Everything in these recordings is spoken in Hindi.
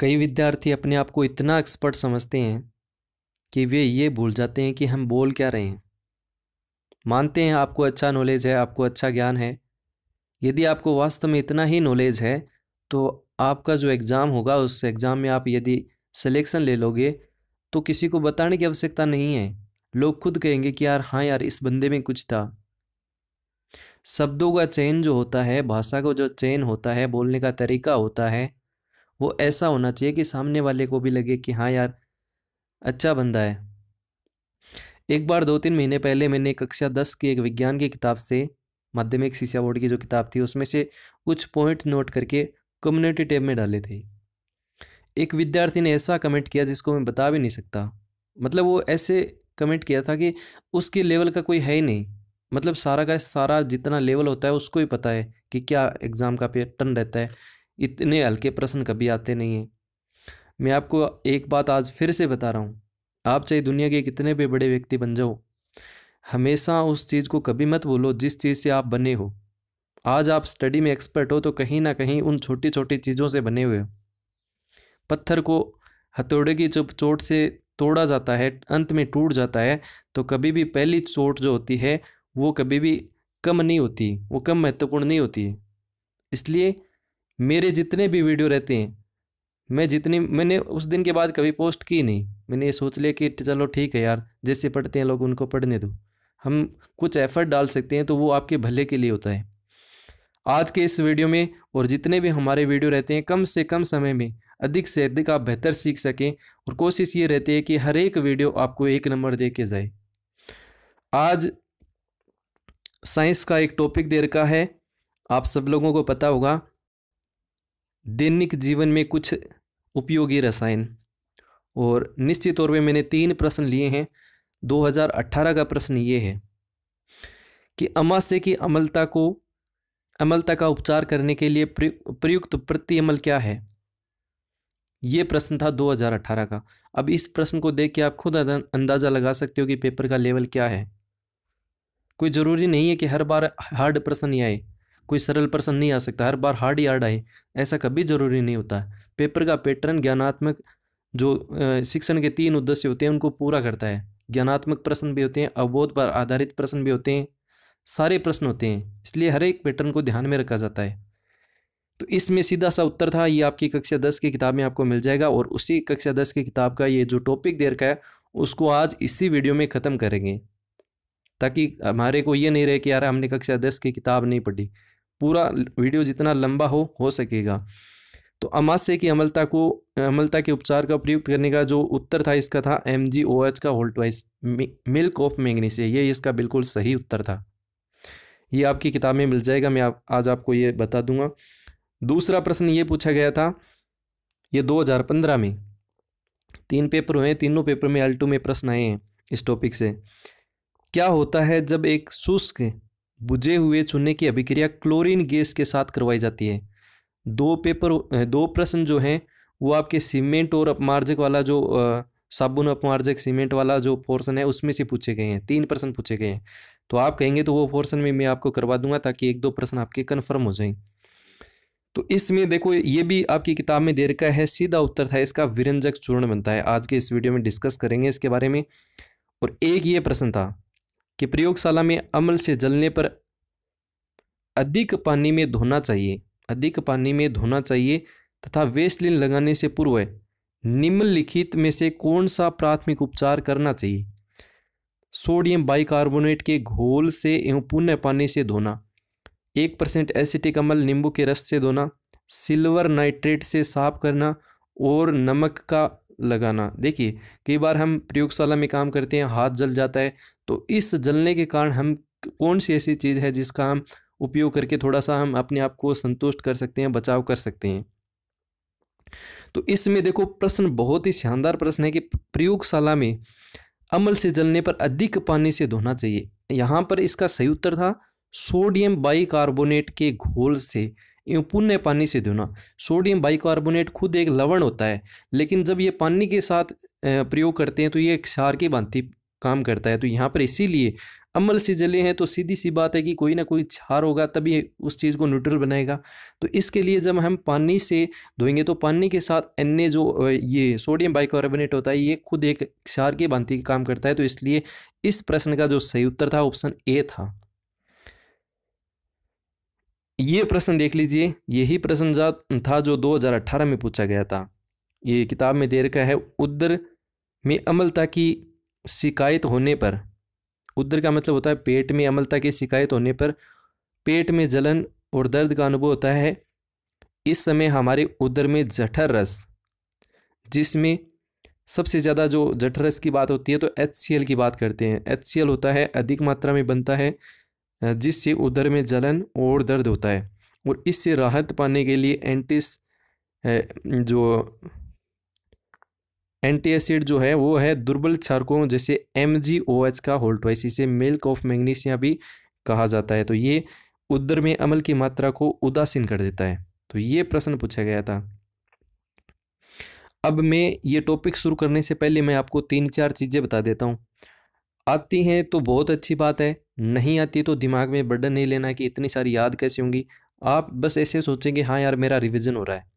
कई विद्यार्थी अपने आप को इतना एक्सपर्ट समझते हैं कि वे ये भूल जाते हैं कि हम बोल क्या रहे हैं। मानते हैं आपको अच्छा नॉलेज है, आपको अच्छा ज्ञान है। यदि आपको वास्तव में इतना ही नॉलेज है तो आपका जो एग्ज़ाम होगा उस एग्ज़ाम में आप यदि सिलेक्शन ले लोगे तो किसी को बताने की आवश्यकता नहीं है। लोग खुद कहेंगे कि यार हाँ यार, इस बंदे में कुछ था। शब्दों का चयन जो होता है, भाषा का जो चयन होता है, बोलने का तरीका होता है, वो ऐसा होना चाहिए कि सामने वाले को भी लगे कि हाँ यार, अच्छा बंदा है। एक बार 2-3 महीने पहले मैंने कक्षा 10 की एक विज्ञान की किताब से, माध्यमिक शिक्षा बोर्ड की जो किताब थी, उसमें से कुछ पॉइंट नोट करके कम्युनिटी टैब में डाले थे। एक विद्यार्थी ने ऐसा कमेंट किया जिसको मैं बता भी नहीं सकता। मतलब वो ऐसे कमेंट किया था कि उसके लेवल का कोई है ही नहीं। मतलब सारा का सारा जितना लेवल होता है उसको ही पता है कि क्या एग्ज़ाम का पैटर्न रहता है। इतने हल्के प्रश्न कभी आते नहीं हैं। मैं आपको एक बात आज फिर से बता रहा हूँ, आप चाहे दुनिया के कितने भी बड़े व्यक्ति बन जाओ, हमेशा उस चीज़ को कभी मत बोलो जिस चीज़ से आप बने हो। आज आप स्टडी में एक्सपर्ट हो तो कहीं ना कहीं उन छोटी छोटी चीज़ों से बने हुए हो। पत्थर को हथौड़े की जब चोट से तोड़ा जाता है, अंत में टूट जाता है, तो कभी भी पहली चोट जो होती है वो कभी भी कम नहीं होती, वो कम महत्वपूर्ण नहीं होती है। इसलिए मेरे जितने भी वीडियो रहते हैं, मैंने उस दिन के बाद कभी पोस्ट की नहीं। मैंने ये सोच लिया कि चलो ठीक है यार, जैसे पढ़ते हैं लोग उनको पढ़ने दो। हम कुछ एफर्ट डाल सकते हैं तो वो आपके भले के लिए होता है। आज के इस वीडियो में और जितने भी हमारे वीडियो रहते हैं, कम से कम समय में अधिक से अधिक आप बेहतर सीख सकें, और कोशिश ये रहती है कि हर एक वीडियो आपको 1 नंबर दे के जाए। आज साइंस का एक टॉपिक दे रखा है, आप सब लोगों को पता होगा, दैनिक जीवन में कुछ उपयोगी रसायन। और निश्चित तौर पे मैंने 3 प्रश्न लिए हैं। 2018 का प्रश्न ये है कि अमाशय की अम्लता का उपचार करने के लिए प्रयुक्त प्रति अम्ल क्या है। ये प्रश्न था 2018 का। अब इस प्रश्न को देख के आप खुद अंदाज़ा लगा सकते हो कि पेपर का लेवल क्या है। कोई ज़रूरी नहीं है कि हर बार हार्ड प्रश्न ही आए, कोई सरल प्रश्न नहीं आ सकता, हर बार हार्ड ही हार्ड आए, ऐसा कभी ज़रूरी नहीं होता। पेपर का पैटर्न ज्ञानात्मक जो शिक्षण के 3 उद्देश्य होते हैं उनको पूरा करता है। ज्ञानात्मक प्रश्न भी होते हैं, अवबोध पर आधारित प्रश्न भी होते हैं, सारे प्रश्न होते हैं, इसलिए हर एक पैटर्न को ध्यान में रखा जाता है। तो इसमें सीधा सा उत्तर था, ये आपकी कक्षा 10 की किताब में आपको मिल जाएगा। और उसी कक्षा 10 की किताब का ये जो टॉपिक दे रखा है उसको आज इसी वीडियो में ख़त्म करेंगे, ताकि हमारे को ये नहीं रहे कि यार हमने कक्षा 10 की किताब नहीं पढ़ी। पूरा वीडियो जितना लंबा हो सकेगा। तो अमाशय की अम्लता के उपचार का प्रयुक्त करने का जो उत्तर था इसका था MgOH का whole twice, milk of magnesia. ये इसका बिल्कुल सही उत्तर था। ये आपकी किताब में मिल जाएगा, मैं आज आपको ये बता दूंगा। दूसरा प्रश्न ये पूछा गया था, ये 2015 में 3 पेपर हुए, तीनों पेपर में L2 में प्रश्न आए हैं इस टॉपिक से। क्या होता है जब एक शुष्क बुझे हुए चूने की अभिक्रिया क्लोरीन गैस के साथ करवाई जाती है। 2 प्रश्न जो हैं वो आपके सीमेंट और अपमार्जक वाला जो साबुन अपमार्जक सीमेंट वाला जो पोर्शन है उसमें से पूछे गए हैं। 3 प्रश्न पूछे गए हैं, तो आप कहेंगे तो वो पोर्शन में मैं आपको करवा दूंगा ताकि 1-2 प्रश्न आपके कन्फर्म हो जाएं। तो इसमें देखो, ये भी आपकी किताब में दे रखा है, सीधा उत्तर था इसका विरंजक चूर्ण बनता है। आज के इस वीडियो में डिस्कस करेंगे इसके बारे में। और एक ये प्रश्न था कि प्रयोगशाला में अम्ल से जलने पर अधिक पानी में धोना चाहिए तथा वैसलीन लगाने से पूर्व निम्नलिखित में से कौन सा प्राथमिक उपचार करना चाहिए। सोडियम बाइकार्बोनेट के घोल से एवं पुनः पानी से धोना, 1% एसिटिक अम्ल नींबू के रस से धोना, सिल्वर नाइट्रेट से साफ करना और नमक का लगाना। देखिए, कई बार हम प्रयोगशाला में काम करते हैं, हाथ जल जाता है, तो इस जलने के कारण हम कौन सी ऐसी चीज़ है जिसका हम उपयोग करके थोड़ा सा हम अपने आप को संतुष्ट कर सकते हैं, बचाव कर सकते हैं। तो इसमें देखो, प्रश्न बहुत ही शानदार प्रश्न है कि प्रयोगशाला में अम्ल से जलने पर अधिक पानी से धोना चाहिए। यहाँ पर इसका सही उत्तर था सोडियम बाइकार्बोनेट के घोल से एवं पुनः पानी से धोना। सोडियम बाइकार्बोनेट खुद एक लवण होता है, लेकिन जब ये पानी के साथ प्रयोग करते हैं तो ये एक क्षार की भांति काम करता है। तो यहाँ पर इसीलिए अम्ल से जले हैं तो सीधी सी बात है कि कोई ना कोई क्षार होगा, तभी उस चीज़ को न्यूट्रल बनाएगा। तो इसके लिए जब हम पानी से धोएंगे तो पानी के साथ Na जो ये सोडियम बाइकार्बोनेट होता है, ये खुद एक क्षार की भांति काम करता है। तो इसलिए इस प्रश्न का जो सही उत्तर था ऑप्शन ए था। ये प्रश्न देख लीजिए, यही प्रश्न था जो 2018 में पूछा गया था। ये किताब में दे रखा है, उदर में अम्लता की शिकायत होने पर, उदर का मतलब होता है पेट में अम्लता की शिकायत होने पर पेट में जलन और दर्द का अनुभव होता है। इस समय हमारे उदर में जठर रस, जिसमें सबसे ज़्यादा जो जठर रस की बात होती है तो HCl की बात करते हैं। HCl होता है, अधिक मात्रा में बनता है, जिससे उदर में जलन और दर्द होता है। और इससे राहत पाने के लिए एंटी एसिड जो है वो है दुर्बल क्षारकों जैसे MgOH का होल ट्वाइस, इसे मिल्क ऑफ मैग्नीशिया भी कहा जाता है। तो ये उदर में अम्ल की मात्रा को उदासीन कर देता है। तो ये प्रश्न पूछा गया था। अब मैं ये टॉपिक शुरू करने से पहले मैं आपको 3-4 चीज़ें बता देता हूँ। आती हैं तो बहुत अच्छी बात है, नहीं आती तो दिमाग में बर्डन नहीं लेना कि इतनी सारी याद कैसे होंगी। आप बस ऐसे सोचेंगे हाँ यार मेरा रिवीजन हो रहा है।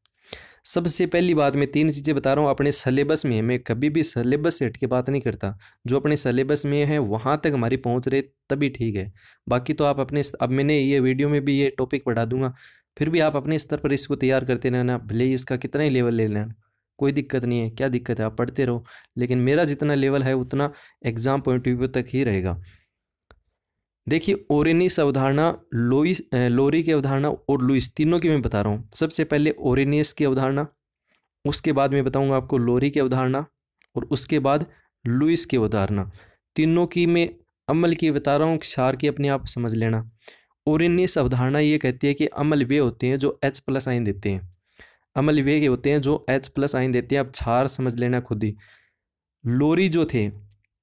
सबसे पहली बात मैं 3 चीज़ें बता रहा हूँ अपने सिलेबस में, मैं कभी भी सिलेबस से हट के बात नहीं करता। जो अपने सिलेबस में है वहाँ तक हमारी पहुँच रहे तभी ठीक है। बाकी तो आप अपने, अब मैंने ये वीडियो में भी ये टॉपिक पढ़ा दूंगा, फिर भी आप अपने स्तर पर इसको तैयार करते रहना, भले ही इसका कितना ही लेवल ले लेना, कोई दिक्कत नहीं है। क्या दिक्कत है, आप पढ़ते रहो, लेकिन मेरा जितना लेवल है उतना एग्जाम पॉइंट ऑफ व्यू तक ही रहेगा। देखिए ओरेनियस अवधारणा, लोरी की अवधारणा और लुईस, तीनों की मैं बता रहा हूँ। सबसे पहले ओरेनियस की अवधारणा, उसके बाद मैं बताऊंगा आपको लोरी की अवधारणा, और उसके बाद लुईस की अवधारणा। तीनों की मैं अम्ल की बता रहा हूँ, क्षार की अपने आप समझ लेना। ओरेनियस अवधारणा ये कहती है कि अम्ल वे होते हैं जो H+ आयन देते हैं। अम्ल वे होते हैं जो H+ आयन देते हैं। आप क्षार समझ लेना खुद ही। लोरी जो थे,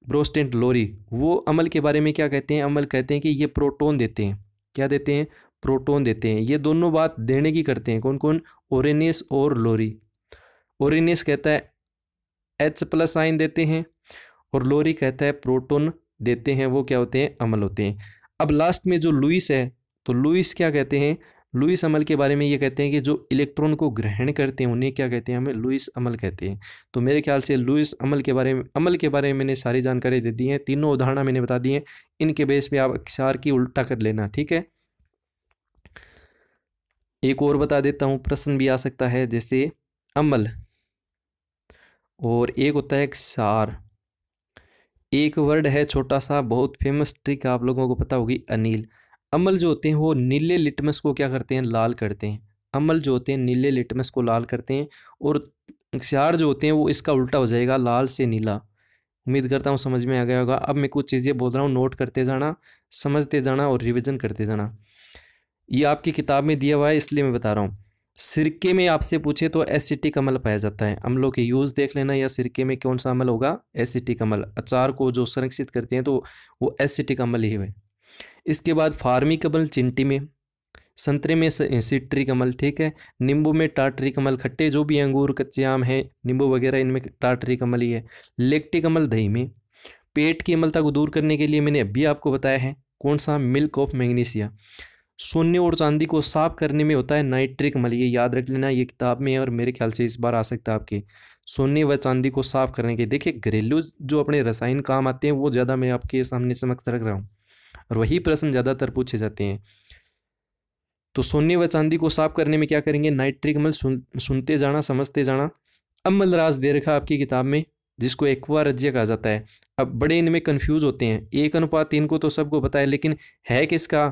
ब्रोस्टेंट लोरी, वो अम्ल के बारे में क्या कहते हैं, अम्ल कहते हैं कि ये प्रोटॉन देते हैं। क्या देते हैं, प्रोटॉन देते हैं। ये दोनों बात देने की करते हैं, कौन कौन, ओरेनियस और लोरी। ओरेनियस कहता है H+ आयन देते हैं और लोरी कहता है प्रोटॉन देते हैं, वो क्या होते हैं, अम्ल होते हैं। अब लास्ट में जो लुईस है, तो लुईस क्या कहते हैं, लुईस अम्ल के बारे में ये कहते हैं कि जो इलेक्ट्रॉन को ग्रहण करते हैं उन्हें क्या कहते हैं, हमें लुईस अम्ल कहते हैं। तो मेरे ख्याल से लुईस अम्ल के बारे में मैंने सारी जानकारी दे दी है, तीनों उदाहरण मैंने बता दिए हैं। इनके बेस पे आप क्षार की उल्टा कर लेना, ठीक है। एक और बता देता हूँ, प्रश्न भी आ सकता है, जैसे अम्ल और एक होता है क्षार। एक वर्ड है छोटा सा, बहुत फेमस ट्रिक आप लोगों को पता होगी, अनिल। अम्ल जो होते हैं वो नीले लिटमस को क्या करते हैं, लाल करते हैं। अम्ल जो होते हैं नीले लिटमस को लाल करते हैं, और क्षार जो होते हैं वो इसका उल्टा हो जाएगा, लाल से नीला। उम्मीद करता हूँ समझ में आ गया होगा। अब मैं कुछ चीज़ें बोल रहा हूँ, नोट करते जाना, समझते जाना और रिविजन करते जाना। ये आपकी किताब में दिया हुआ है इसलिए मैं बता रहा हूँ। सिरके में आपसे पूछे तो एसिटिक अम्ल पाया जाता है। अम्लों के यूज़ देख लेना, या सिरके में कौन सा अम्ल होगा, एसिटिक अम्ल। अचार को जो संरक्षित करते हैं तो वो एसिटिक अम्ल ही है। इसके बाद फार्मिक अम्ल चिंटी में, संतरे में सिट्रिक अम्ल, ठीक है। नींबू में टार्टरिक अम्ल, खट्टे जो भी अंगूर कच्चे आम हैं नींबू वगैरह इनमें टार्टरिक अम्ल ही है। लैक्टिक अम्ल दही में। पेट की अम्लता को दूर करने के लिए मैंने अभी आपको बताया है कौन सा, मिल्क ऑफ मैग्नीशिया। सोने और चांदी को साफ करने में होता है नाइट्रिक अम्ल, ये याद रख लेना, ये किताब में है और मेरे ख्याल से इस बार आ सकता है आपके। सोने व चांदी को साफ करने के, देखिए घरेलू जो अपने रसायन काम आते हैं वो ज़्यादा मैं आपके सामने समक्ष रख रहा हूँ, और वही प्रश्न ज़्यादातर पूछे जाते हैं। तो सोने व चांदी को साफ करने में क्या करेंगे, नाइट्रिक अम्ल। सुनते जाना, समझते जाना। अम्ल राज दे रखा आपकी किताब में, जिसको एक्वा रज्य कहा जाता है। अब बड़े इनमें कन्फ्यूज होते हैं, 1:3 को तो सबको पता है, लेकिन है किसका,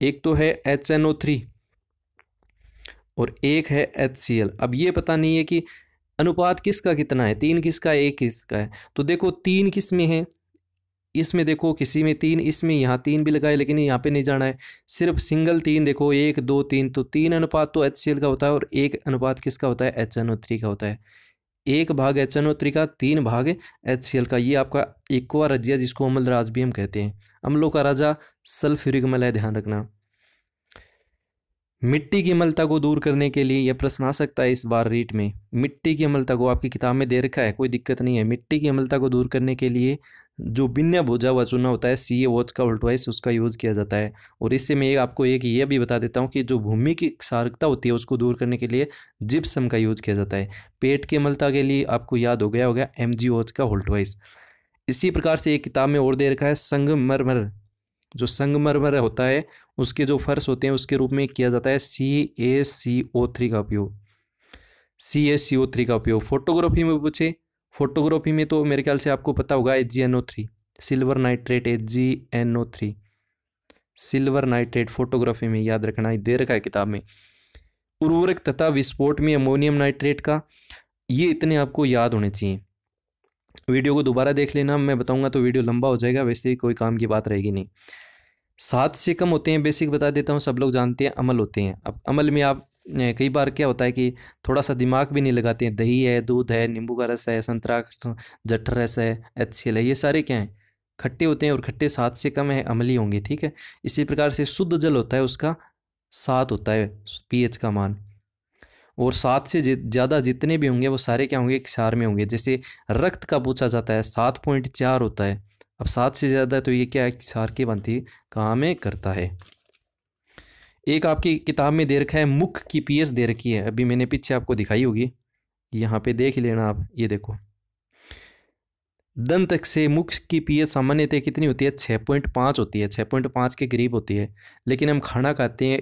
एक तो है HNO3 और एक है HCl। अब ये पता नहीं है कि अनुपात किसका कितना है, 3 किसका है, 1 किसका है। तो देखो 3 किस में है, इसमें देखो किसी में 3, इसमें यहाँ 3 भी लगाए, लेकिन यहाँ पे नहीं जाना है, सिर्फ सिंगल 3 देखो, 1 2 3। तो 3 अनुपात तो HCl का होता है और 1 अनुपात किसका होता है, HNO3 का होता है। 1 भाग HNO3 का, 3 भाग HCl का। ये आपका एक्वा रज्जिया, जिसको अम्ल राज भी हम कहते हैं। अम्लों का राजा सल्फ्यूरिक अम्ल है, ध्यान रखना। मिट्टी की अम्लता को दूर करने के लिए यह प्रश्न आ सकता है इस बार रीट में। मिट्टी की अम्लता को आपकी किताब में दे रखा है, कोई दिक्कत नहीं है। मिट्टी की अम्लता को दूर करने के लिए जो बिना भुजा हुआ चूना होता है CaOH का वोल्टवाइज उसका यूज़ किया जाता है। और इससे मैं आपको एक ये भी बता देता हूँ कि जो भूमि की क्षारकता होती है उसको दूर करने के लिए जिप्सम का यूज़ किया जाता है। पेट की अम्लता के लिए आपको याद हो गया होगा MgOH का वोल्टवाइज। इसी प्रकार से एक किताब में और दे रखा है संगमरमर। जो संगमरमर होता है उसके जो फर्श होते हैं उसके रूप में किया जाता है CaCO3 का उपयोग। CaCO3 का उपयोग फोटोग्राफी में पूछे, फोटोग्राफी में तो मेरे ख्याल से आपको पता होगा AgNO3, silver nitrate AgNO3, silver nitrate photography में याद रखना दे रखा है किताब में। उर्वरक तथा विस्फोट में अमोनियम नाइट्रेट का, ये इतने आपको याद होने चाहिए। वीडियो को दोबारा देख लेना, मैं बताऊंगा तो वीडियो लंबा हो जाएगा, वैसे ही कोई काम की बात रहेगी नहीं। 7 से कम होते हैं, बेसिक बता देता हूँ, सब लोग जानते हैं अम्ल होते हैं। अब अम्ल में आप कई बार क्या होता है कि थोड़ा सा दिमाग भी नहीं लगाते हैं। दही है, दूध है, नींबू का रस है, संतरा जठर रस है, HCl है, ये सारे क्या हैं, खट्टे होते हैं और खट्टे 7 से कम है अम्लीय होंगे, ठीक है। इसी प्रकार से शुद्ध जल होता है उसका 7 होता है pH का मान, और 7 से ज़्यादा जितने भी होंगे वो सारे क्या होंगे, क्षार में होंगे। जैसे रक्त का पूछा जाता है 7.4 होता है, अब 7 से ज़्यादा तो ये क्या है, क्षार की भांति काम में करता है। एक आपकी किताब में दे रखा है मुख की pH दे रखी है, अभी मैंने पीछे आपको दिखाई होगी, यहाँ पे देख लेना आप, ये देखो दंत से मुख की pH सामान्यतः कितनी होती है, 6.5 होती है, 6.5 के करीब होती है। लेकिन हम खाना खाते हैं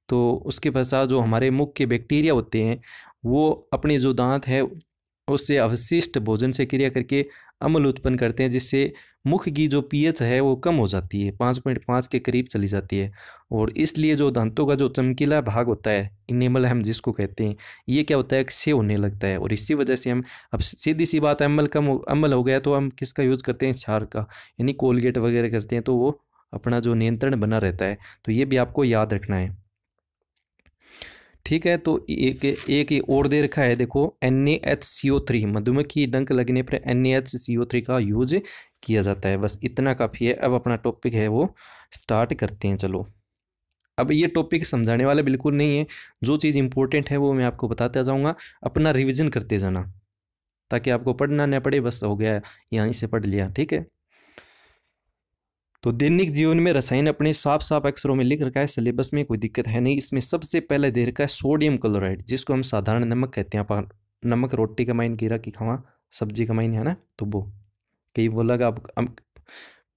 तो उसके पश्चात जो हमारे मुख के बैक्टीरिया होते हैं वो अपने जो दांत है उससे अवशिष्ट भोजन से क्रिया करके अम्ल उत्पन्न करते हैं, जिससे मुख की जो pH है वो कम हो जाती है, 5.5 के करीब चली जाती है। और इसलिए जो दांतों का जो चमकीला भाग होता है, इनेमल हम जिसको कहते हैं, ये क्या होता है, क्षय होने लगता है। और इसी वजह से हम, अब सीधी सी बात है, अम्ल हो गया तो हम किसका यूज़ करते हैं, क्षार का, यानी कोलगेट वगैरह करते हैं, तो वो अपना जो नियंत्रण बना रहता है। तो ये भी आपको याद रखना है, ठीक है। तो एक और दे रखा है, देखो NaHCO3, मधुमक्खी डंक लगने पर NaHCO3 का यूज किया जाता है। बस इतना काफ़ी है। अब अपना टॉपिक है वो स्टार्ट करते हैं। चलो, अब ये टॉपिक समझाने वाला बिल्कुल नहीं है, जो चीज़ इंपॉर्टेंट है वो मैं आपको बताता जाऊँगा, अपना रिविजन करते जाना ताकि आपको पढ़ना न पड़े, बस हो गया यहीं से पढ़ लिया, ठीक है। तो दैनिक जीवन में रसायन अपने साफ साफ अक्षरों में लिख रखा है, सिलेबस में कोई दिक्कत है नहीं। इसमें सबसे पहले दे रखा है सोडियम क्लोराइड, जिसको हम साधारण नमक कहते हैं। आप नमक रोटी का माइन कीरा की खावा सब्जी का माइन है ना, तो वो कई बोला आप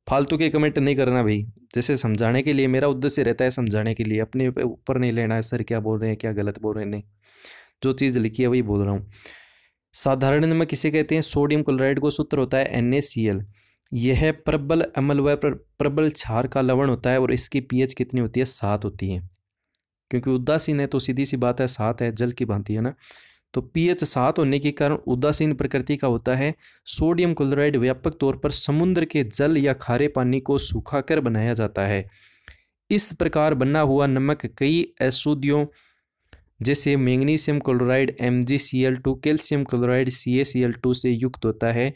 फालतू के कमेंट नहीं करना भाई, जैसे समझाने के लिए, मेरा उद्देश्य रहता है समझाने के लिए, अपने ऊपर नहीं लेना है सर क्या बोल रहे हैं, क्या गलत बोल रहे हैं, नहीं, जो चीज़ लिखी है वही बोल रहा हूँ। साधारण नमक किसे कहते हैं, सोडियम क्लोराइड को सूत्र होता है NaCl। यह प्रबल अम्ल व प्रबल क्षार का लवण होता है और इसकी pH कितनी होती है, 7 होती है। क्योंकि उदासीन है तो सीधी सी बात है 7 है, जल की भांति है ना। तो pH 7 होने के कारण उदासीन प्रकृति का होता है। सोडियम क्लोराइड व्यापक तौर पर समुद्र के जल या खारे पानी को सुखाकर बनाया जाता है। इस प्रकार बना हुआ नमक कई अशुद्धियों जैसे magnesium chloride MgCl2, calcium chloride CaCl2 से युक्त होता है,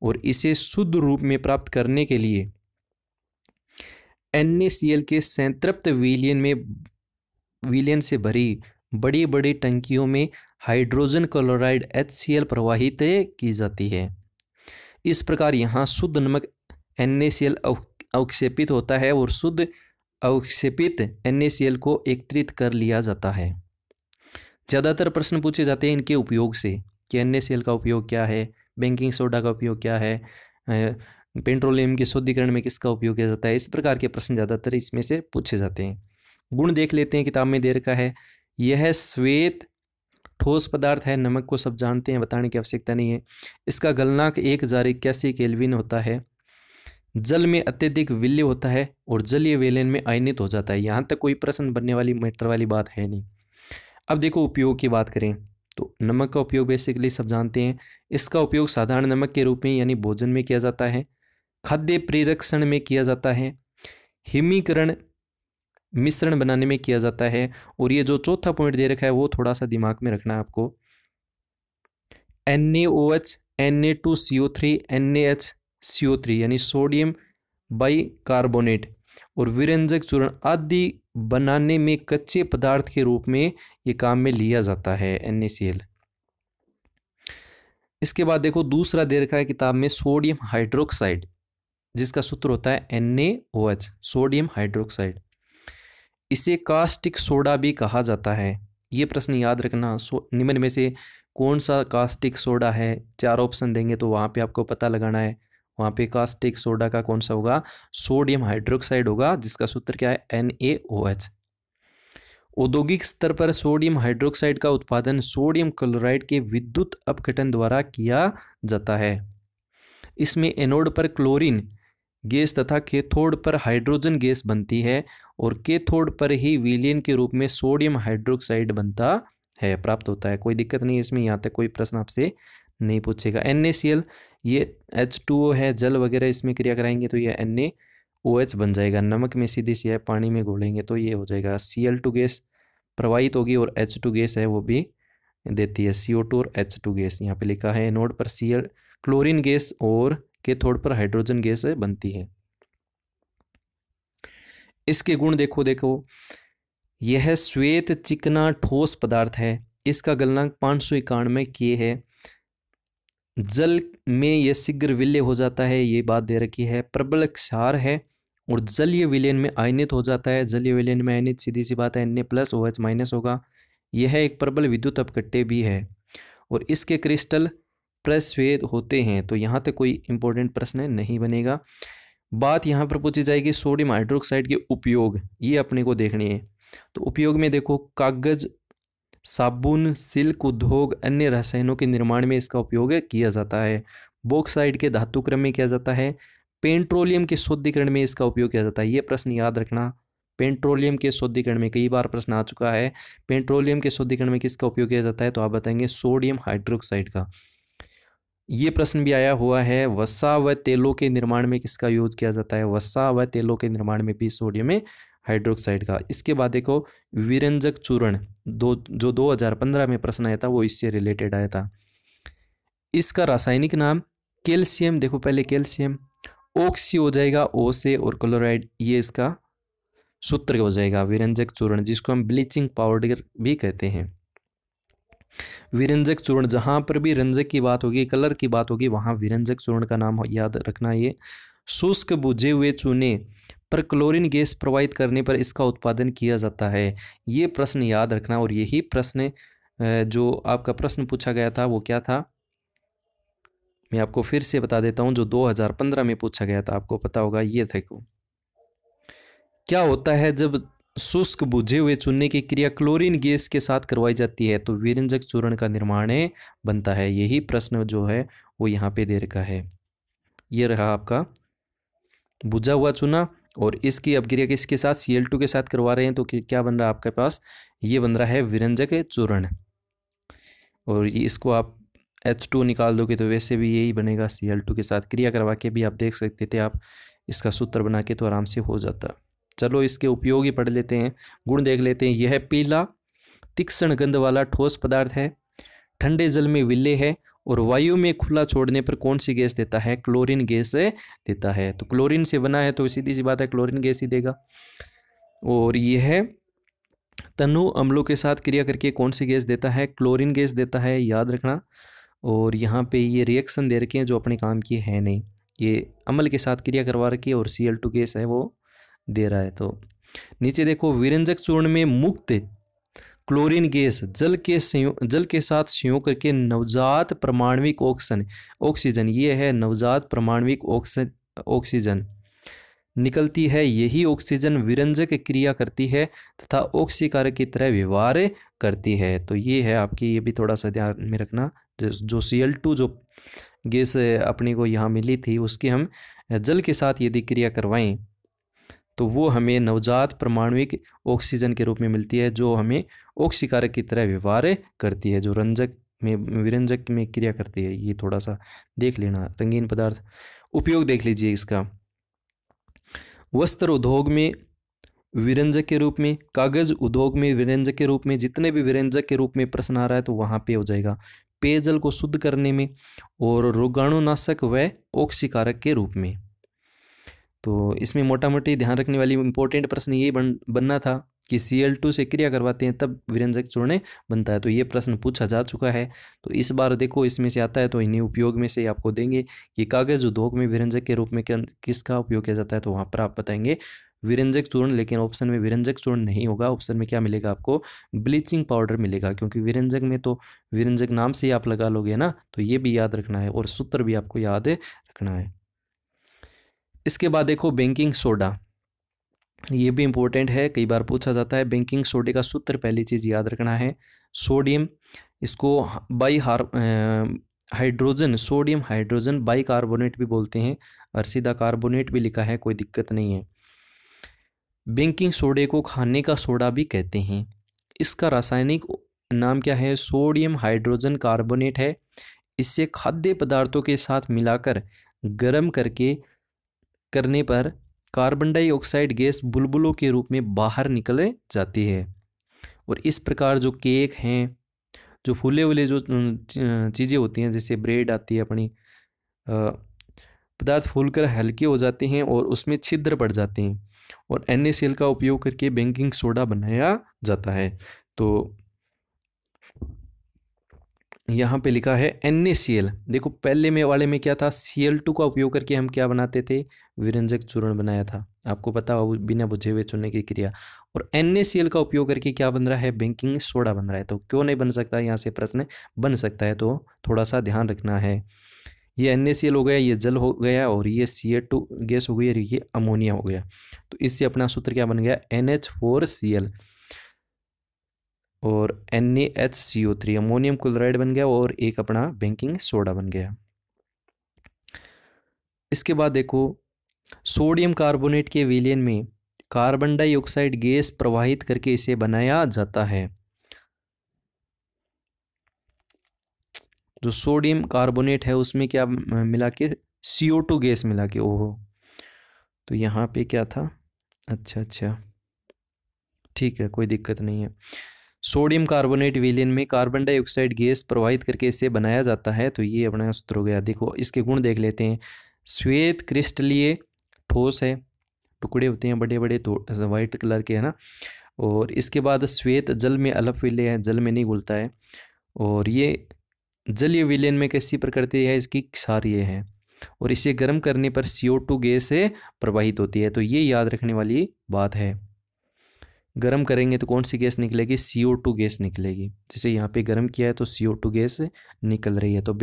और इसे शुद्ध रूप में प्राप्त करने के लिए NaCl के संतृप्त विलयन से भरी बड़ी बड़ी टंकियों में हाइड्रोजन क्लोराइड HCl प्रवाहित की जाती है। इस प्रकार यहाँ शुद्ध नमक NaCl अवक्षेपित होता है और शुद्ध अवक्षेपित NaCl को एकत्रित कर लिया जाता है। ज़्यादातर प्रश्न पूछे जाते हैं इनके उपयोग से, कि NaCl का उपयोग क्या है, बेकिंग सोडा का उपयोग क्या है, पेट्रोलियम के शुद्धिकरण में किसका उपयोग किया जाता है। इस प्रकार के प्रश्न ज़्यादातर इसमें से पूछे जाते हैं। गुण देख लेते हैं, किताब में दे रखा है, यह श्वेत ठोस पदार्थ है, नमक को सब जानते हैं, बताने की आवश्यकता नहीं है। इसका गलनांक 1081 केल्विन होता है, जल में अत्यधिक विलय होता है और जलीय विलयन में आयनित हो जाता है। यहाँ तक कोई प्रश्न बनने वाली मैटर वाली बात है नहीं। अब देखो उपयोग की बात करें तो नमक का उपयोग बेसिकली सब जानते हैं। इसका उपयोग साधारण नमक के रूप में यानी भोजन में किया जाता है, खाद्य परिरक्षण में किया जाता है, हिमीकरण मिश्रण बनाने में किया जाता है, और ये जो चौथा पॉइंट दे रखा है वो थोड़ा सा दिमाग में रखना है आपको, NaOH, Na2CO3, NaHCO3 यानी सोडियम बाइकार्बोनेट और विरंजक चूर्ण आदि बनाने में कच्चे पदार्थ के रूप में ये काम में लिया जाता है, NaCl। इसके बाद देखो दूसरा दे रखा है किताब में सोडियम हाइड्रोक्साइड, जिसका सूत्र होता है NaOH, सोडियम हाइड्रोक्साइड। इसे कास्टिक सोडा भी कहा जाता है। ये प्रश्न याद रखना, निम्न में से कौन सा कास्टिक सोडा है? 4 ऑप्शन देंगे तो वहाँ पे आपको पता लगाना है। वहाँ पे कास्टिक सोडा का कौन सा होगा? सोडियम हाइड्रोक्साइड होगा, जिसका सूत्र क्या है? NaOH। औद्योगिक स्तर पर सोडियम हाइड्रोक्साइड का उत्पादन सोडियम क्लोराइड के विद्युत अपघटन द्वारा किया जाता है। इसमें एनोड पर क्लोरीन गैस तथा कैथोड पर हाइड्रोजन गैस बनती है और कैथोड पर ही विलयन के रूप में सोडियम हाइड्रोक्साइड बनता है, प्राप्त होता है। कोई दिक्कत नहीं है इसमें, यहाँ तक कोई प्रश्न आपसे नहीं पूछेगा। NaCl ये H2O है, जल वगैरह इसमें क्रिया कराएंगे तो ये NaOH बन जाएगा। नमक में सीधी सी है, पानी में घोलेंगे तो ये हो जाएगा। Cl2 गैस प्रवाहित होगी और H2 गैस है वो भी देती है, CO2 और H2 गैस। यहाँ पे लिखा है एनोड पर Cl क्लोरीन गैस और कैथोड पर हाइड्रोजन गैस बनती है। इसके गुण देखो, यह श्वेत चिकना ठोस पदार्थ है। इसका गलनांक 591 K है। जल में यह शीघ्र विलय हो जाता है, ये बात दे रखी है। प्रबल क्षार है और जलीय विलयन में आयनित हो जाता है। जलीय विलयन में आयनित सीधी सी बात है Na+OH- होगा। यह एक प्रबल विद्युत अपघट्य भी है और इसके क्रिस्टल प्रश्वेत होते हैं। तो यहाँ तक कोई इंपॉर्टेंट प्रश्न नहीं बनेगा। बात यहाँ पर पूछी जाएगी सोडियम हाइड्रोक्साइड के उपयोग, ये अपने को देखनी है। तो उपयोग में देखो, कागज, साबुन, सिल्क उद्योग, अन्य रसायनों के निर्माण में इसका उपयोग किया जाता है। बॉक्साइड के धातुक्रम में किया जाता है। पेट्रोलियम के शुद्धिकरण में इसका उपयोग किया जाता है। ये प्रश्न याद रखना, पेट्रोलियम के शुद्धिकरण में कई बार प्रश्न आ चुका है। पेट्रोलियम के शुद्धिकरण में किसका उपयोग किया जाता है? तो आप बताएंगे सोडियम हाइड्रोक्साइड का। ये प्रश्न भी आया हुआ है, वसा व तेलों के निर्माण में किसका यूज किया जाता है? वसा व तेलों के निर्माण में भी सोडियम हाइड्रोक्साइड का। इसके बाद देखो विरंजक चूर्ण, जो 2015 में प्रश्न आया था वो इससे रिलेटेड आया था। इसका रासायनिक नाम कैल्शियम, देखो पहले कैल्शियम, ऑक्सी हो जाएगा O से और क्लोराइड, ये इसका सूत्र हो जाएगा विरंजक चूर्ण, जिसको हम ब्लीचिंग पाउडर भी कहते हैं। विरंजक चूर्ण, जहां पर भी रंजक की बात होगी, कलर की बात होगी, वहां विरंजक चूर्ण का नाम याद रखना। ये शुष्क बुझे हुए चूने पर क्लोरीन गैस प्रवाहित करने पर इसका उत्पादन किया जाता है। ये प्रश्न याद रखना। और यही प्रश्न जो आपका प्रश्न पूछा गया था वो क्या था, मैं आपको फिर से बता देता हूं, जो 2015 में पूछा गया था, आपको पता होगा। ये देखो, क्या होता है जब शुष्क बुझे हुए चूने की क्रिया क्लोरीन गैस के साथ करवाई जाती है तो विरंजक चूर्ण का निर्माण बनता है। यही प्रश्न जो है वो यहाँ पे दे रखा है। ये रहा आपका बुझा हुआ चूना और इसकी अपक्रिया किसके साथ? Cl2 के साथ करवा रहे हैं तो क्या बन रहा है आपके पास? ये बन रहा है विरंजक चूर्ण। और इसको आप H2 निकाल दोगे तो वैसे भी यही बनेगा, Cl2 के साथ क्रिया करवा के भी आप देख सकते थे आप इसका सूत्र बना के, तो आराम से हो जाता। चलो इसके उपयोग ही पढ़ लेते हैं, गुण देख लेते हैं। यह पीला तीक्ष्ण गंध वाला ठोस पदार्थ है, ठंडे जल में विलय है और वायु में खुला छोड़ने पर कौन सी गैस देता है? क्लोरीन गैस देता है। तो क्लोरीन से बना है तो सीधी सी बात है क्लोरीन गैस ही देगा। और यह तनु अम्लों के साथ क्रिया करके कौन सी गैस देता है? क्लोरीन गैस देता है, याद रखना। और यहाँ पे ये रिएक्शन दे रखे हैं जो अपने काम की है नहीं, ये अम्ल के साथ क्रिया करवा रखी है और Cl2 गैस है वो दे रहा है। तो नीचे देखो, विरंजक चूर्ण में मुक्त क्लोरीन गैस जल के साथ संयोग करके नवजात परमाणविक ऑक्सीजन, ये है नवजात परमाणविक ऑक्सीजन निकलती है। यही ऑक्सीजन विरंजक क्रिया करती है तथा ऑक्सीकारक की तरह व्यवहार करती है। तो ये है आपकी, ये भी थोड़ा सा ध्यान में रखना। जो Cl2 जो गैस अपने को यहाँ मिली थी उसकी हम जल के साथ यदि क्रिया करवाएं तो वो हमें नवजात परमाणुविक ऑक्सीजन के रूप में मिलती है, जो हमें ऑक्सीकारक की तरह व्यवहार करती है, जो रंजक में विरंजक में क्रिया करती है। ये थोड़ा सा देख लेना। रंगीन पदार्थ उपयोग देख लीजिए इसका। वस्त्र उद्योग में विरंजक के रूप में, कागज उद्योग में विरंजक के रूप में, जितने भी विरंजक के रूप में प्रश्न आ रहा है तो वहाँ पे हो जाएगा। पेयजल को शुद्ध करने में और रोगाणुनाशक व ऑक्सीकारक के रूप में। तो इसमें मोटा मोटी ध्यान रखने वाली इंपॉर्टेंट प्रश्न ये बनना था कि Cl2 से क्रिया करवाते हैं तब विरंजक चूर्ण बनता है। तो ये प्रश्न पूछा जा चुका है। तो इस बार देखो इसमें से आता है तो इन्हीं उपयोग में से आपको देंगे कि कागज उद्योग में विरंजक के रूप में किसका उपयोग किया जाता है, तो वहाँ पर आप बताएंगे विरंजक चूर्ण। लेकिन ऑप्शन में विरंजक चूर्ण नहीं होगा, ऑप्शन में क्या मिलेगा आपको, ब्लीचिंग पाउडर मिलेगा, क्योंकि विरंजक में तो विरंजक नाम से ही आप लगा लोगे ना, तो ये भी याद रखना है और सूत्र भी आपको याद रखना है। इसके बाद देखो बेकिंग सोडा, ये भी इम्पोर्टेंट है, कई बार पूछा जाता है। बेकिंग सोडे का सूत्र पहली चीज़ याद रखना है, सोडियम, इसको हाइड्रोजन, सोडियम हाइड्रोजन बाइकार्बोनेट भी बोलते हैं, और सीधा कार्बोनेट भी लिखा है, कोई दिक्कत नहीं है। बेकिंग सोडे को खाने का सोडा भी कहते हैं। इसका रासायनिक नाम क्या है, सोडियम हाइड्रोजन कार्बोनेट है। इससे खाद्य पदार्थों के साथ मिलाकर गर्म करने पर कार्बन डाइऑक्साइड गैस बुलबुलों के रूप में बाहर निकल जाती है। और इस प्रकार जो केक हैं, जो फूले वाले जो चीज़ें होती हैं, जैसे ब्रेड आती है अपनी, पदार्थ फूलकर हल्के हो जाते हैं और उसमें छिद्र पड़ जाते हैं, और NaCl का उपयोग करके बेकिंग सोडा बनाया जाता है। तो यहाँ पे लिखा है NaCl। देखो पहले में वाले में क्या था, Cl2 का उपयोग करके हम क्या बनाते थे, विरंजक चूर्ण बनाया था, आपको पता हो, बिना बुझे हुए चूर्ण की क्रिया। और NaCl का उपयोग करके क्या बन रहा है, बेकिंग सोडा बन रहा है। तो क्यों नहीं बन सकता, यहाँ से प्रश्न बन सकता है, तो थोड़ा सा ध्यान रखना है। ये NaCl हो गया, ये जल हो गया, और ये Ca2 गैस हो गई, और ये अमोनिया हो गया। तो इससे अपना सूत्र क्या बन गया, NH4Cl और NaHCO3, अमोनियम क्लोराइड बन गया, और एक अपना बेकिंग सोडा बन गया। इसके बाद देखो सोडियम कार्बोनेट के विलयन में कार्बन डाइऑक्साइड गैस प्रवाहित करके इसे बनाया जाता है। जो सोडियम कार्बोनेट है उसमें क्या मिला के, CO2 गैस मिला के, ओहो, तो यहाँ पे क्या था, अच्छा ठीक है, कोई दिक्कत नहीं है। सोडियम कार्बोनेट विलयन में कार्बन डाइऑक्साइड गैस प्रवाहित करके इसे बनाया जाता है। तो ये अपना सूत्र हो गया। देखो इसके गुण देख लेते हैं। श्वेत क्रिस्टलीय ठोस है, टुकड़े होते हैं बड़े बड़े, तो वाइट कलर के, है ना। और इसके बाद श्वेत जल में अल्पविलेय है, जल में नहीं घुलता है। और ये जलीय विलयन में कैसी प्रकृति है, इसकी क्षारीय है, और इसे गर्म करने पर CO2 गैस प्रवाहित होती है। तो ये याद रखने वाली बात है। गर्म करेंगे तो कौन सी गैस निकलेगी, CO2 गैस निकलेगी। जैसे यहाँ पे गर्म किया है तो CO2 गैस निकल रही है। तो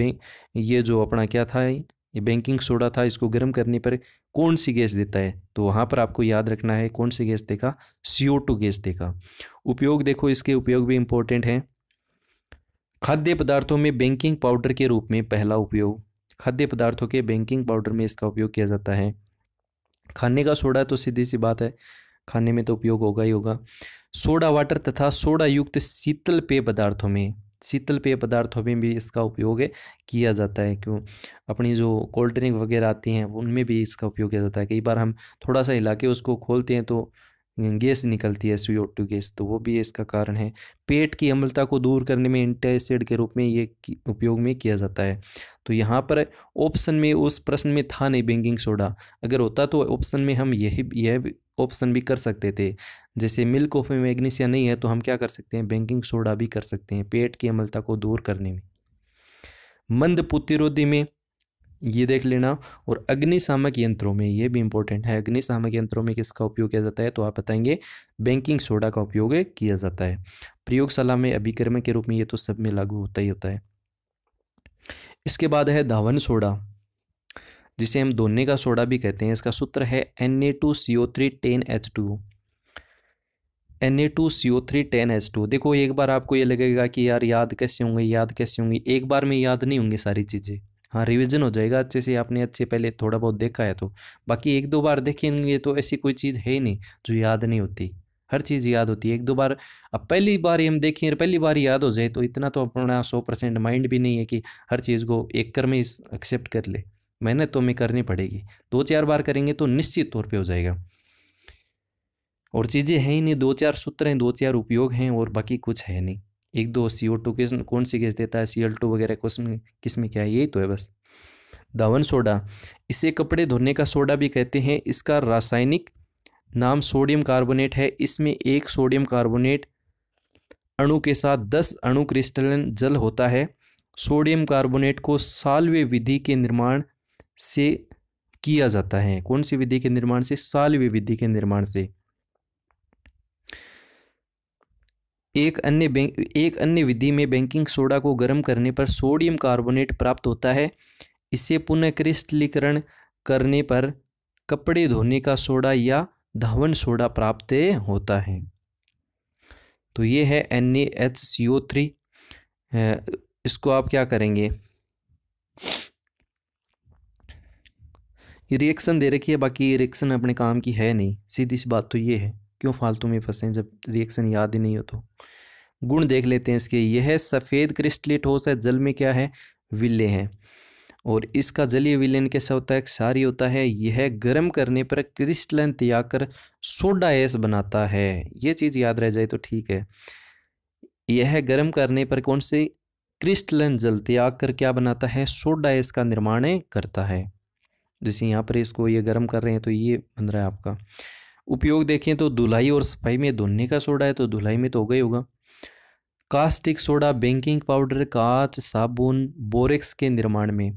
ये जो अपना क्या था, ये बेकिंग सोडा था, इसको गर्म करने पर कौन सी गैस देता है, तो वहाँ पर आपको याद रखना है कौन सी गैस देगा, CO2 गैस देगा। उपयोग देखो, इसके उपयोग भी इंपॉर्टेंट हैं। खाद्य पदार्थों में बेकिंग पाउडर के रूप में पहला उपयोग, खाद्य पदार्थों के बेकिंग पाउडर में इसका उपयोग किया जाता है। खाने का सोडा तो सीधी सी बात है, खाने में तो उपयोग होगा ही होगा। सोडा वाटर तथा सोडा युक्त शीतल पेय पदार्थों में, शीतल पेय पदार्थों में भी इसका उपयोग किया जाता है। क्यों, अपनी जो कोल्ड ड्रिंक वगैरह आती हैं उनमें भी इसका उपयोग किया जाता है। कई बार हम थोड़ा सा हिला के उसको खोलते हैं तो गैस निकलती है, CO2 गैस, तो वो भी इसका कारण है। पेट की अम्लता को दूर करने में एंटासिड के रूप में ये उपयोग में किया जाता है। तो यहाँ पर ऑप्शन में, उस प्रश्न में था नहीं बेकिंग सोडा, अगर होता तो ऑप्शन में हम यह ऑप्शन भी कर सकते थे। जैसे मिल्क कॉफ़ी में मैग्नीशिया नहीं है तो हम क्या कर सकते हैं, बेकिंग सोडा भी कर सकते हैं पेट की अम्लता को दूर करने में। मंद प्रतिरोधी में ये देख लेना। और अग्निशामक यंत्रों में, ये भी इंपॉर्टेंट है, अग्निशामक यंत्रों में किसका उपयोग किया जाता है, तो आप बताएंगे बेकिंग सोडा का उपयोग किया जाता है। प्रयोगशाला में अभिकर्मक के रूप में ये तो सब में लागू होता ही होता है। इसके बाद है धावन सोडा, जिसे हम धोने का सोडा भी कहते हैं। इसका सूत्र है Na2CO3 10H2, Na2CO3 10H2। देखो एक बार आपको ये लगेगा कि यार याद कैसे होंगे, एक बार में याद नहीं होंगी सारी चीज़ें। हाँ, रिवीजन हो जाएगा अच्छे से, आपने अच्छे पहले थोड़ा बहुत देखा है तो, बाकी एक दो बार देखेंगे तो ऐसी कोई चीज़ है ही नहीं जो याद नहीं होती, हर चीज़ याद होती है। एक दो बार, अब पहली बार ही हम देखें, पहली बार याद हो जाए तो इतना तो अपना 100% माइंड भी नहीं है कि हर चीज़ को एक कर में एक्सेप्ट कर ले। मेहनत तो हमें करनी पड़ेगी, 2-4 बार करेंगे तो निश्चित तौर पे हो जाएगा। और चीज़ें हैं ही नहीं, 2-4 सूत्र हैं, 2-4 उपयोग हैं, और बाकी कुछ है नहीं। 1-2 CO2 कौन सी गैस देता है, Cl2 वगैरह किस में क्या है, यही तो है बस। धावन सोडा, इसे कपड़े धोने का सोडा भी कहते हैं। इसका रासायनिक नाम सोडियम कार्बोनेट है। इसमें एक सोडियम कार्बोनेट अणु के साथ 10 अणु क्रिस्टलन जल होता है। सोडियम कार्बोनेट को साल्वे विधि के निर्माण से किया जाता है। कौन सी विधि के निर्माण से? साल्वे विधि के निर्माण से। एक अन्य विधि में बेकिंग सोडा को गर्म करने पर सोडियम कार्बोनेट प्राप्त होता है। इसे पुनः क्रिस्टलीकरण करने पर कपड़े धोने का सोडा या धावन सोडा प्राप्त होता है। तो ये है NaHCO3। इसको आप क्या करेंगे, ये रिएक्शन दे रखी है, बाकी ये रिएक्शन अपने काम की है नहीं। सीधी सी बात तो ये है, क्यों फालतू में फंसे जब रिएक्शन याद ही नहीं हो तो। गुण देख लेते हैं इसके। यह सफ़ेद क्रिस्टलीय ठोस है, जल में क्या है? विलेय है। और इसका जलीय विलयन कैसा होता है? क्षारीय होता है। यह गर्म करने पर क्रिस्टलन त्याग कर सोडा ऐश बनाता है। ये चीज़ याद रह जाए तो ठीक है। यह गर्म करने पर कौन से क्रिस्टलन जल त्याग कर क्या बनाता है? सोडा ऐश का निर्माण करता है। जैसे यहाँ पर इसको ये गर्म कर रहे हैं तो ये बन रहा है आपका। उपयोग देखें तो धुलाई और सफाई में धुलने का सोडा है, तो धुलाई में तो हो गई होगा। कास्टिक सोडा, बेकिंग पाउडर, कांच, साबुन, बोरेक्स के निर्माण में।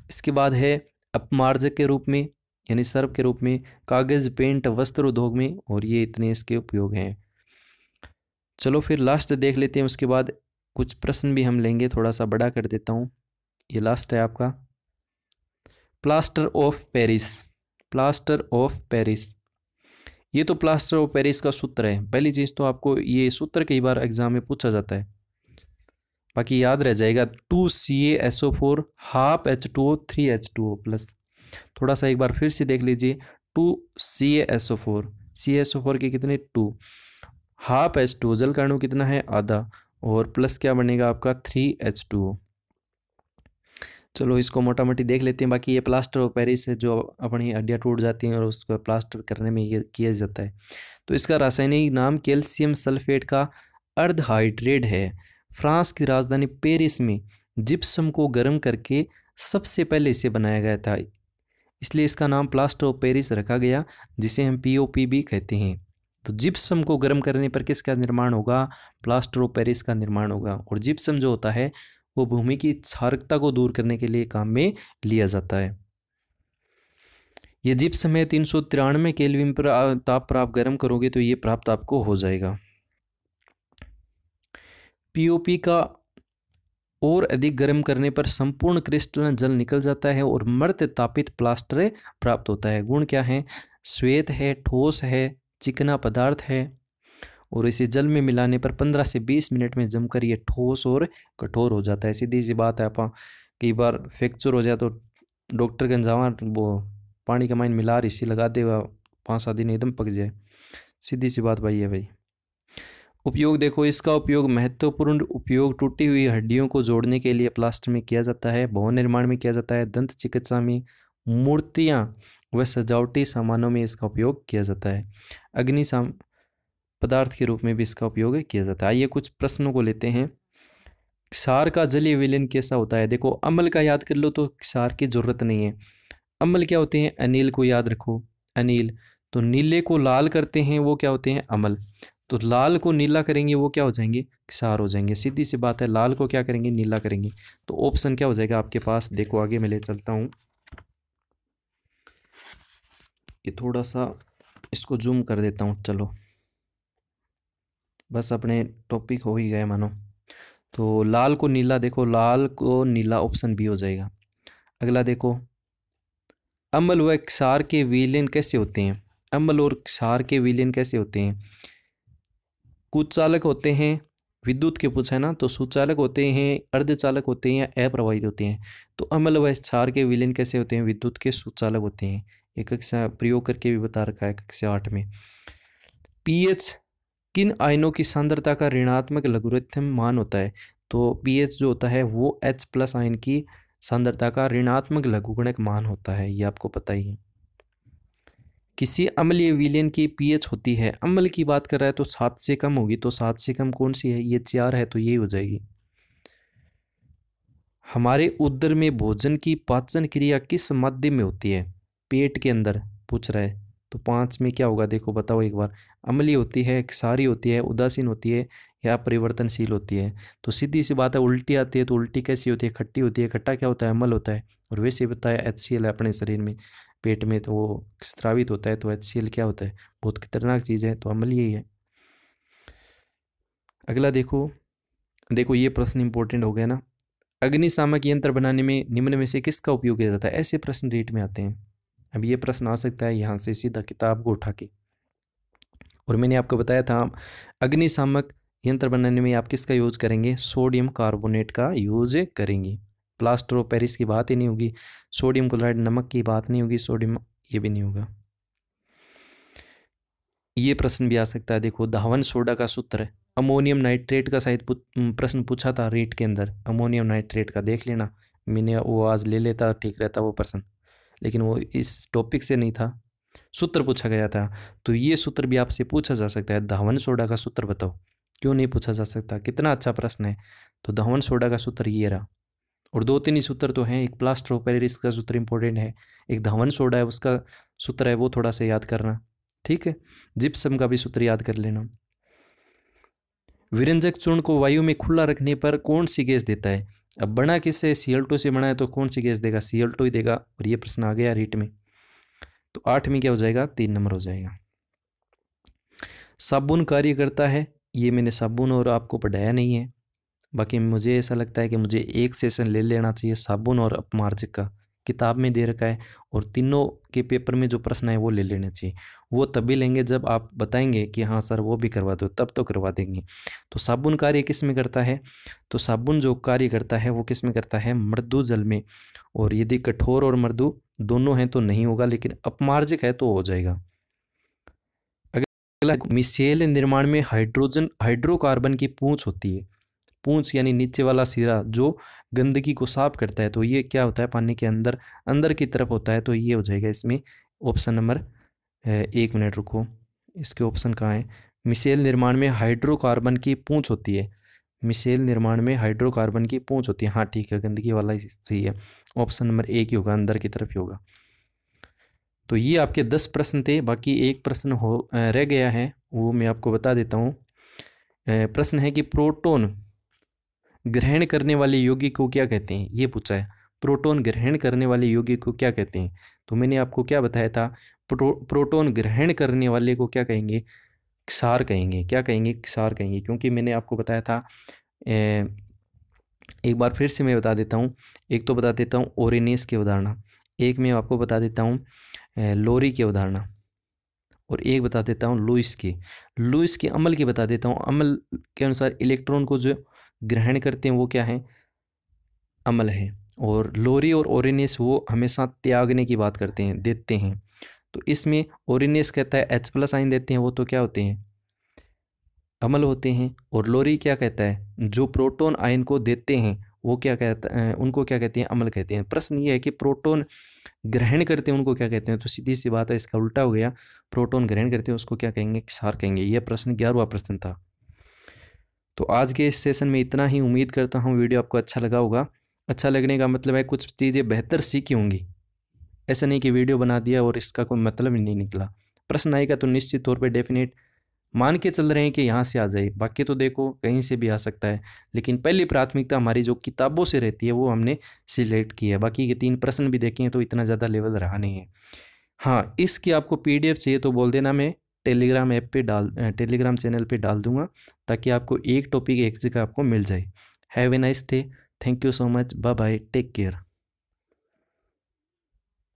इसके बाद है अपमार्जक के रूप में, यानी सर्फ के रूप में, कागज, पेंट, वस्त्र उद्योग में, और ये इतने इसके उपयोग हैं। चलो फिर लास्ट देख लेते हैं, उसके बाद कुछ प्रश्न भी हम लेंगे। थोड़ा सा बड़ा कर देता हूँ, ये लास्ट है आपका। Plaster of Paris. Plaster of Paris, ये तो प्लास्टर ऑफ पेरिस का सूत्र है। पहली चीज़ तो आपको ये सूत्र कई बार एग्जाम में पूछा जाता है, बाकी याद रह जाएगा। 2CaSO4 half H2O 3H2O plus. थोड़ा सा एक बार फिर से देख लीजिए। 2CaSO4, CaSO4 के कितने? 2। हाफ H2O, जल का अणु कितना है? आधा। और प्लस क्या बनेगा आपका? 3H2O। चलो इसको मोटा मोटी देख लेते हैं। बाकी ये प्लास्टर ऑफ पेरिस है, जो अपनी हड्डियाँ टूट जाती हैं और उसको प्लास्टर करने में ये किया जाता है। तो इसका रासायनिक नाम कैल्शियम सल्फेट का अर्धहाइड्रेट है। फ्रांस की राजधानी पेरिस में जिप्सम को गर्म करके सबसे पहले इसे बनाया गया था, इसलिए इसका नाम प्लास्टर ऑफ पेरिस रखा गया, जिसे हम POP भी कहते हैं। तो जिप्सम को गर्म करने पर किसका निर्माण होगा? प्लास्टर ऑफ पेरिस का निर्माण होगा। और जिप्सम जो होता है वो भूमि की क्षारकता को दूर करने के लिए काम में लिया जाता है। ये जिप्सम है 393 केल्विन पर ताप पर आप गर्म करोगे तो ये प्राप्त आपको हो जाएगा। POP का और अधिक गर्म करने पर संपूर्ण क्रिस्टलन जल निकल जाता है और मर्द तापित प्लास्टर प्राप्त होता है। गुण क्या है? श्वेत है, ठोस है, चिकना पदार्थ है, और इसे जल में मिलाने पर 15 से 20 मिनट में जमकर ये ठोस और कठोर हो जाता है। सीधी सी बात है, आप कई बार फ्रैक्चर हो जाए तो डॉक्टर के जावा वो पानी का माइन मिला इसी लगा देगा, 5-7 दिन एकदम पक जाए। सीधी सी बात भाई है भाई। उपयोग देखो, इसका उपयोग महत्वपूर्ण उपयोग टूटी हुई हड्डियों को जोड़ने के लिए प्लास्टर में किया जाता है, भवन निर्माण में किया जाता है, दंत चिकित्सा में, मूर्तियाँ व सजावटी सामानों में इसका उपयोग किया जाता है, अग्नि पदार्थ के रूप में भी इसका उपयोग किया जाता है। आइए कुछ प्रश्नों को लेते हैं। क्षार का जलीय विलयन कैसा होता है? देखो, अम्ल का याद कर लो तो क्षार की जरूरत नहीं है। अम्ल क्या होते हैं? अनिल को याद रखो, अनिल। तो नीले को लाल करते हैं वो क्या होते हैं? अम्ल। तो लाल को नीला करेंगे वो क्या हो जाएंगे? क्षार हो जाएंगे। सीधी सी बात है, लाल को क्या करेंगे? नीला करेंगे। तो ऑप्शन क्या हो जाएगा आपके पास? देखो आगे मैं ले चलता हूँ, ये थोड़ा सा इसको जूम कर देता हूँ। चलो बस अपने टॉपिक हो ही गए मानो। तो लाल को नीला, देखो लाल को नीला, ऑप्शन बी हो जाएगा। अगला देखो, अम्ल व क्षार के विलयन कैसे होते हैं? अम्ल और क्षार के विलयन कैसे होते हैं? कुचालक होते हैं, विद्युत के पूछा है ना, तो सुचालक होते हैं, अर्धचालक होते हैं या अप्रवाहित होते हैं। तो अम्ल व क्षार के विलयन कैसे होते हैं? विद्युत के सुचालक होते हैं। एक कक्षा प्रयोग करके भी बता रखा है कक्षा 8 में। pH किन आयनों की सांद्रता का ऋणात्मक लघुत्तम मान होता है? तो pH जो होता है वो H+ आयन की सांद्रता का ऋणात्मक लघुगणक मान होता है, ये आपको पता ही है। किसी अम्लीय विलयन की pH होती है, अम्ल की बात कर रहा है तो 7 से कम होगी। तो 7 से कम कौन सी है? ये 4 है, तो ये हो जाएगी। हमारे उदर में भोजन की पाचन क्रिया किस माध्यम में होती है? पेट के अंदर पूछ रहा है। तो 5 में क्या होगा देखो बताओ एक बार। अम्लीय होती है, क्षारीय होती है, उदासीन होती है या परिवर्तनशील होती है? तो सीधी सी बात है, उल्टी आती है तो उल्टी कैसी होती है? खट्टी होती है। खट्टा क्या होता है? अम्ल होता है। और वैसे ही बताया HCl है अपने शरीर में, पेट में तो वो स्रावित होता है। तो HCl क्या होता है? बहुत खतरनाक चीज़ है, तो अम्लीय ही है। अगला देखो, देखो ये प्रश्न इंपॉर्टेंट हो गया ना। अग्निशामक यंत्र बनाने में निम्न में से किसका उपयोग किया जाता है? ऐसे प्रश्न रीट में आते हैं। अब ये प्रश्न आ सकता है यहाँ से सीधा किताब को उठा के। और मैंने आपको बताया था अग्निशामक यंत्र बनाने में आप किसका यूज करेंगे? सोडियम कार्बोनेट का यूज करेंगे। प्लास्टर ऑफ पेरिस की बात ही नहीं होगी, सोडियम क्लोराइड नमक की बात नहीं होगी, सोडियम ये भी नहीं होगा। ये प्रश्न भी आ सकता है, देखो धावन सोडा का सूत्र है। अमोनियम नाइट्रेट का शायद प्रश्न पूछा था रीट के अंदर, अमोनियम नाइट्रेट का देख लेना। मैंने वो आज ले लेता ठीक रहता वो प्रश्न, लेकिन वो इस टॉपिक से नहीं था, सूत्र पूछा गया था। तो ये सूत्र भी आपसे पूछा जा सकता है, धावन सोडा का सूत्र बताओ। क्यों नहीं पूछा जा सकता? कितना अच्छा प्रश्न है। तो धावन सोडा का सूत्र ये रहा। और 2-3 ही सूत्र तो हैं, एक प्लास्टर ऑफ पेरिस का सूत्र इंपॉर्टेंट है, एक धावन सोडा है उसका सूत्र है, वो थोड़ा सा याद करना। ठीक है, जिप्सम का भी सूत्र याद कर लेना। विरंजक चूर्ण को वायु में खुला रखने पर कौन सी गैस देता है? अब बना किससे? Cl2 से बना है तो कौन सी गैस देगा? Cl2 ही देगा। और ये प्रश्न आ गया रीट में। तो 8 में क्या हो जाएगा? 3 नंबर हो जाएगा। साबुन कार्य करता है, ये मैंने साबुन और आपको पढ़ाया नहीं है। बाकी मुझे ऐसा लगता है कि मुझे एक सेशन ले लेना चाहिए साबुन और अपमार्जक का, किताब में दे रखा है। और तीनों के पेपर में जो प्रश्न है वो ले लेने चाहिए। वो तभी लेंगे जब आप बताएंगे कि हाँ सर वो भी करवा दो, तब तो करवा देंगे। तो साबुन कार्य किस में करता है? तो साबुन जो कार्य करता है वो किस में करता है? मृदु जल में। और यदि कठोर और मृदु दोनों हैं तो नहीं होगा, लेकिन अपमार्जक है तो हो जाएगा। अगला, मिसेल निर्माण में हाइड्रोकार्बन की पूंछ होती है। पूंछ यानी नीचे वाला सिरा जो गंदगी को साफ करता है, तो ये क्या होता है? पानी के अंदर अंदर की तरफ होता है। तो ये हो जाएगा इसमें ऑप्शन नंबर 1 मिनट रुको, इसके ऑप्शन कहाँ है? मिसेल निर्माण में हाइड्रोकार्बन की पूंछ होती है। मिसेल निर्माण में हाइड्रोकार्बन की पूंछ होती है। हाँ ठीक है, गंदगी वाला ही सही है। ऑप्शन नंबर 1 ही होगा, अंदर की तरफ ही होगा। तो ये आपके 10 प्रश्न थे, बाकी एक प्रश्न रह गया है, वो मैं आपको बता देता हूँ। प्रश्न है कि प्रोटॉन ग्रहण करने वाले यौगिक को क्या कहते हैं? ये पूछा है, प्रोटॉन ग्रहण करने वाले यौगिक को क्या कहते हैं? तो मैंने आपको क्या बताया था? प्रोटॉन ग्रहण करने वाले को क्या कहेंगे? क्षार कहेंगे। क्या कहेंगे? क्षार कहेंगे। क्योंकि मैंने आपको बताया था, एक बार फिर से मैं बता देता हूँ। एक तो बता देता हूँ ओरेनेस की अवधारणा, एक मैं आपको बता देता हूँ लोरी की अवधारणा, और एक बता देता हूँ लुईस की अमल की बता देता हूँ। अमल के अनुसार इलेक्ट्रॉन को जो ग्रहण करते हैं वो क्या है? अमल है। और लोरी और ओरेनेस वो हमेशा त्यागने की बात करते हैं, देते हैं। तो इसमें ओरेनेस कहता है H+ आयन देते हैं, वो तो क्या होते हैं? अमल होते हैं। और लोरी क्या कहता है? जो प्रोटॉन आयन को देते हैं वो क्या कहता है? उनको क्या कहते हैं? अमल कहते हैं। प्रश्न ये है कि प्रोटॉन ग्रहण करते हैं उनको क्या कहते हैं? तो सीधी सी बात है, इसका उल्टा हो गया। प्रोटॉन ग्रहण करते हैं उसको क्या कहेंगे? क्षार कहेंगे। यह प्रश्न 11वां प्रश्न था। तो आज के इस सेशन में इतना ही। उम्मीद करता हूँ वीडियो आपको अच्छा लगा होगा। अच्छा लगने का मतलब है कुछ चीज़ें बेहतर सीखी होंगी। ऐसा नहीं कि वीडियो बना दिया और इसका कोई मतलब ही नहीं निकला। प्रश्न आएगा तो निश्चित तौर पे डेफिनेट मान के चल रहे हैं कि यहाँ से आ जाए, बाकी तो देखो कहीं से भी आ सकता है। लेकिन पहली प्राथमिकता हमारी जो किताबों से रहती है वो हमने सिलेक्ट की है। बाकी के 3 प्रश्न भी देखें तो इतना ज़्यादा लेवल रहा नहीं है। हाँ, इसकी आपको PDF चाहिए तो बोल देना, मैं टेलीग्राम चैनल पे डाल दूंगा, ताकि आपको एक टॉपिक एक जगह आपको मिल जाए। Have a nice day. Thank you so much. Bye bye, take care.